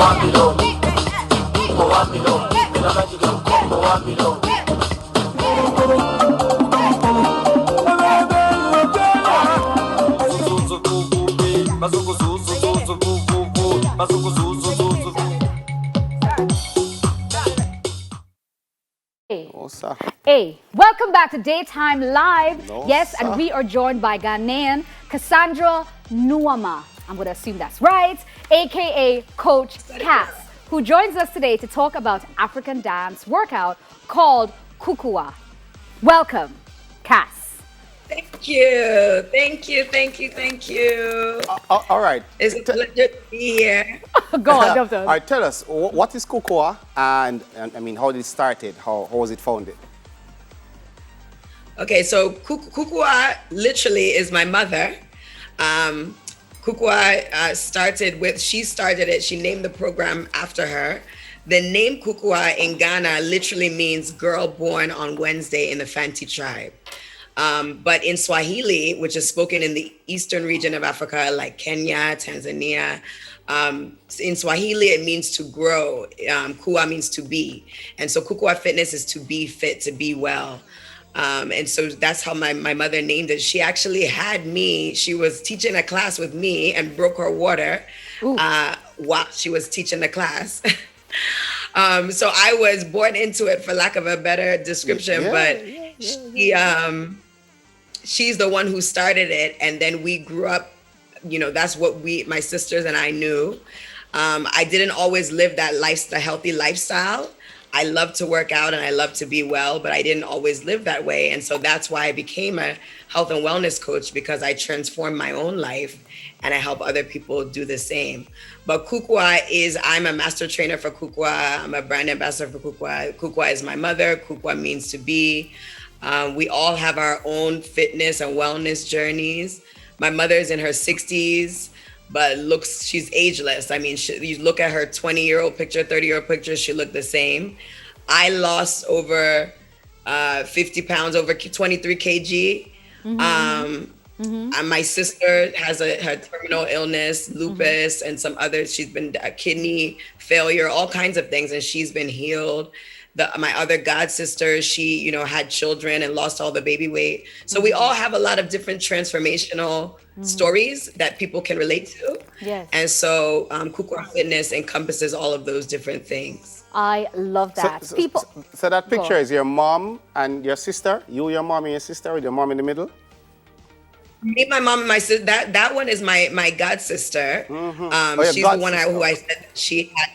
No, sir. Hey, welcome back to Daytime Live. No, Yes, sir. and we are joined by Ghanaian Cassandra Nuama. I'm going to assume that's right, aka Coach Cass, who joins us today to talk about African dance workout called Kukua. Welcome, Cass. Thank you. Thank you. Thank you. Thank you. All right. It's a pleasure to be here. Go on, All Doctor. right, tell us, what is cocoa and I mean, how did it started? How was it founded? Okay, so Kukua literally is my mother. Kukua she started it, she named the program after her. The name Kukua in Ghana literally means girl born on Wednesday in the Fanti tribe. But in Swahili, which is spoken in the eastern region of Africa, like Kenya, Tanzania, in Swahili, it means to grow. Kua means to be. And so Kukua Fitness is to be fit, to be well. And so that's how my mother named it. She actually had me, she was teaching a class with me and broke her water while she was teaching the class. So I was born into it, for lack of a better description, she's the one who started it. And then we grew up, that's what my sisters and I knew. I didn't always live that healthy lifestyle. I love to work out and I love to be well, but I didn't always live that way. And so that's why I became a health and wellness coach, because I transformed my own life and I help other people do the same. But Kukua I'm a master trainer for Kukua. I'm a brand ambassador for Kukua. Kukua is my mother. Kukua means to be. We all have our own fitness and wellness journeys. My mother is in her 60s, but she's ageless. I mean, you look at her 20-year-old picture, 30-year-old picture, she looked the same. I lost over 50 pounds, over 23 kg. And my sister has her terminal illness, lupus, and some others. She's been a kidney failure, all kinds of things, and she's been healed. My other god sister, she had children and lost all the baby weight. So we all have a lot of different transformational stories that people can relate to. Yes. And so Kukua Fitness encompasses all of those different things. I love that. So that picture is your mom and your sister? Your mom and your sister, with your mom in the middle? Me, my mom, and my sister. That one is my god sister. She's the one who I said she had.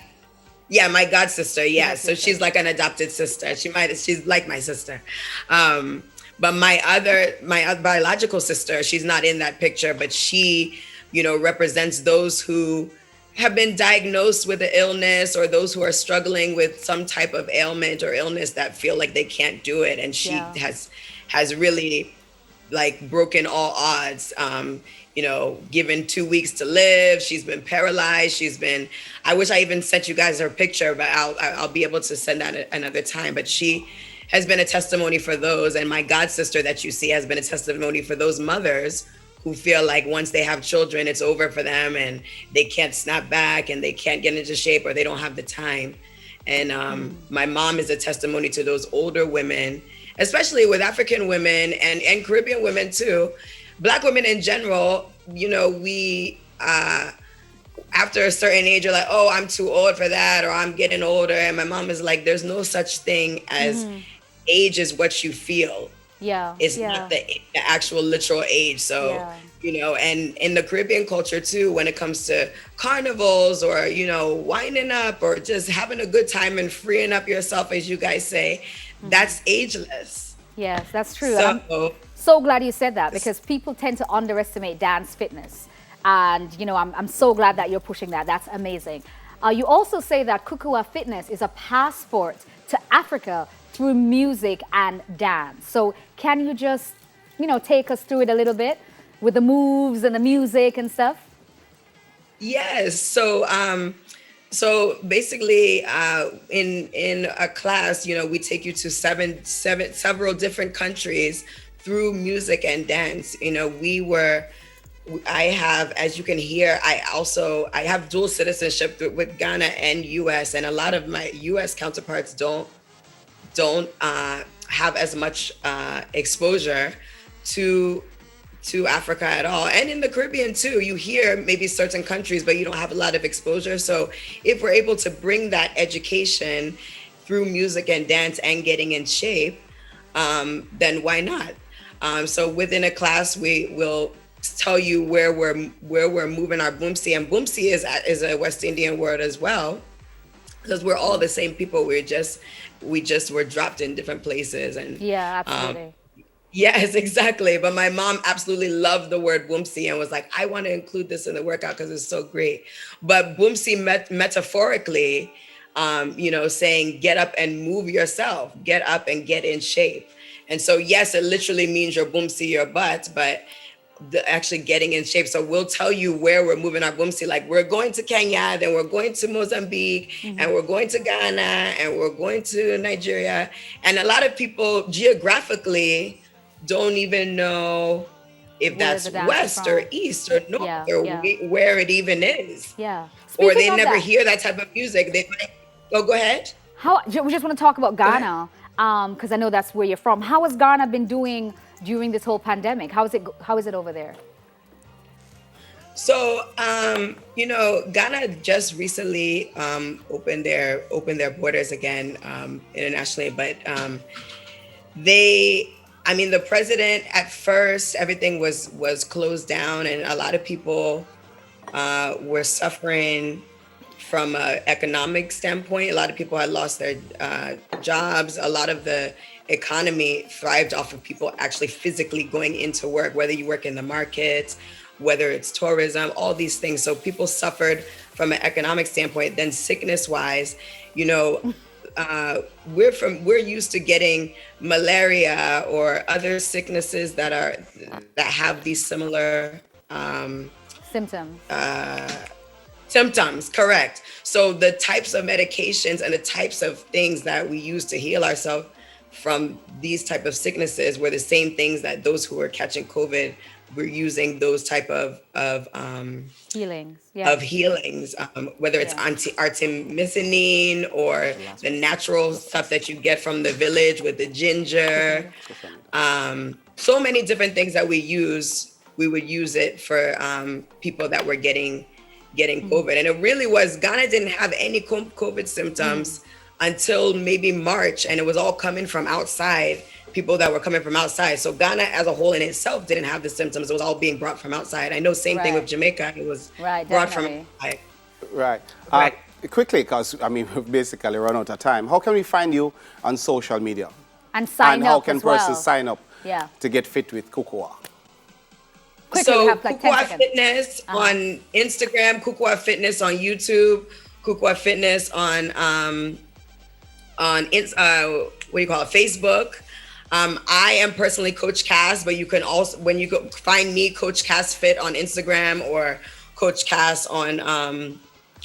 Yeah, my god sister. Yeah, so she's like an adopted sister. She's like my sister. But my biological sister, she's not in that picture, but she, represents those who have been diagnosed with an illness, or those who are struggling with some type of ailment or illness that feel like they can't do it. And she has really like broken all odds. Given 2 weeks to live. She's been paralyzed. I wish I even sent you guys her picture, but I'll be able to send that another time. But she has been a testimony for those. And my god sister that you see has been a testimony for those mothers who feel like once they have children, it's over for them and they can't snap back and they can't get into shape, or they don't have the time. And my mom is a testimony to those older women, especially with African women and Caribbean women too. Black women in general, we, after a certain age, you're like, oh, I'm too old for that, or I'm getting older. And my mom is like, there's no such thing as age is what you feel. Yeah. It's not the actual literal age. So, and in the Caribbean culture too, when it comes to carnivals or, winding up or just having a good time and freeing up yourself, as you guys say, that's ageless. Yes, that's true. So, so glad you said that, because people tend to underestimate dance fitness. And, I'm so glad that you're pushing that. That's amazing. You also say that Kukua Fitness is a passport to Africa through music and dance. So can you just, take us through it a little bit with the moves and the music and stuff? Yes. So basically, in a class, we take you to several different countries through music and dance. I have, as you can hear, I have dual citizenship with Ghana and US, and a lot of my US counterparts don't have as much exposure to Africa at all. And in the Caribbean too, you hear maybe certain countries, but you don't have a lot of exposure. So if we're able to bring that education through music and dance and getting in shape, then why not? So within a class, we will tell you where we're moving our boomsi, and boomsi is a West Indian word as well, because we're all the same people. We just were dropped in different places. And yeah, absolutely. Yes, exactly. But my mom absolutely loved the word boomsi and was like, I want to include this in the workout because it's so great. But boomsi metaphorically, saying get up and move yourself, get up and get in shape. And so, yes, it literally means your boomsi, your butt, but actually getting in shape. So we'll tell you where we're moving our boomsi. Like we're going to Kenya, then we're going to Mozambique, and we're going to Ghana, and we're going to Nigeria. And a lot of people geographically don't even know if that's west or east or north where it even is. Yeah. Or they never hear that type of music. They might, go ahead. We just want to talk about Ghana, because I know that's where you're from. How has Ghana been doing during this whole pandemic? How is it over there? So, Ghana just recently opened their borders again internationally, but the president, at first, everything was closed down, and a lot of people were suffering from an economic standpoint. A lot of people had lost their jobs. A lot of the economy thrived off of people actually physically going into work, whether you work in the markets, whether it's tourism, all these things. So people suffered from an economic standpoint. Then sickness wise, we're used to getting malaria or other sicknesses that have these similar symptoms, correct. So the types of medications and the types of things that we use to heal ourselves from these type of sicknesses were the same things that those who were catching COVID were using, those type of healings, whether it's artemisinin or the natural stuff that you get from the village with the ginger. So many different things that we would use it for people that were getting COVID. And it really was, Ghana didn't have any COVID symptoms until maybe March, and it was all coming from outside, people that were coming from outside. So Ghana as a whole in itself didn't have the symptoms. It was all being brought from outside. I know same thing with Jamaica. It was brought from outside. Right. Quickly, because we've basically run out of time. How can we find you on social media? And sign up how can as well. persons sign up to get fit with Kukua? Quickly, so like Kukua Fitness on Instagram, Kukua Fitness on YouTube, Kukua Fitness on Facebook. I am personally Coach Cass, but you can also, when you go find me, Coach Cass Fit on Instagram or Coach Cass on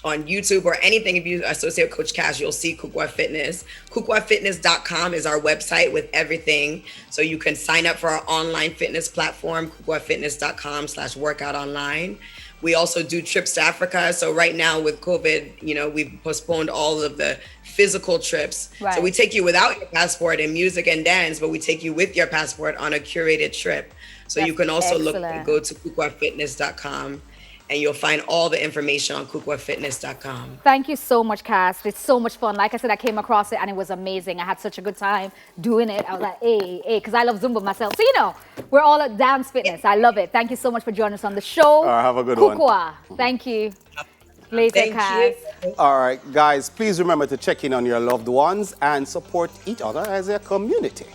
YouTube or anything. If you associate with Coach Cass, you'll see Kukua Fitness. KukuaFitness.com is our website with everything. So you can sign up for our online fitness platform, KukuaFitness.com/workout online. We also do trips to Africa. So right now with COVID, we've postponed all of the physical trips. Right. So we take you without your passport in music and dance, but we take you with your passport on a curated trip. So you can also go to KukuaFitness.com and you'll find all the information on KukuaFitness.com. Thank you so much, Cass. It's so much fun. Like I said, I came across it and it was amazing. I had such a good time doing it. I was like, hey, because I love Zumba myself. So, we're all at dance fitness. I love it. Thank you so much for joining us on the show. Have a good one. Kukua. Thank you. Later, Cass. All right, guys, please remember to check in on your loved ones and support each other as a community.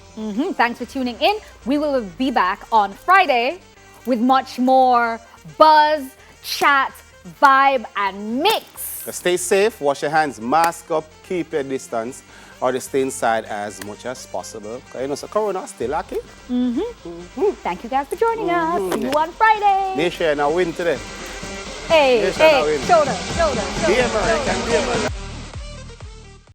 Thanks for tuning in. We will be back on Friday with much more buzz, chat, vibe, and mix. So stay safe, wash your hands, mask up, keep your distance, or to stay inside as much as possible. So Corona still lucky. Thank you guys for joining us. See you on Friday. Nation, I win today. Hey, Nation, shoulder. Be American, be American.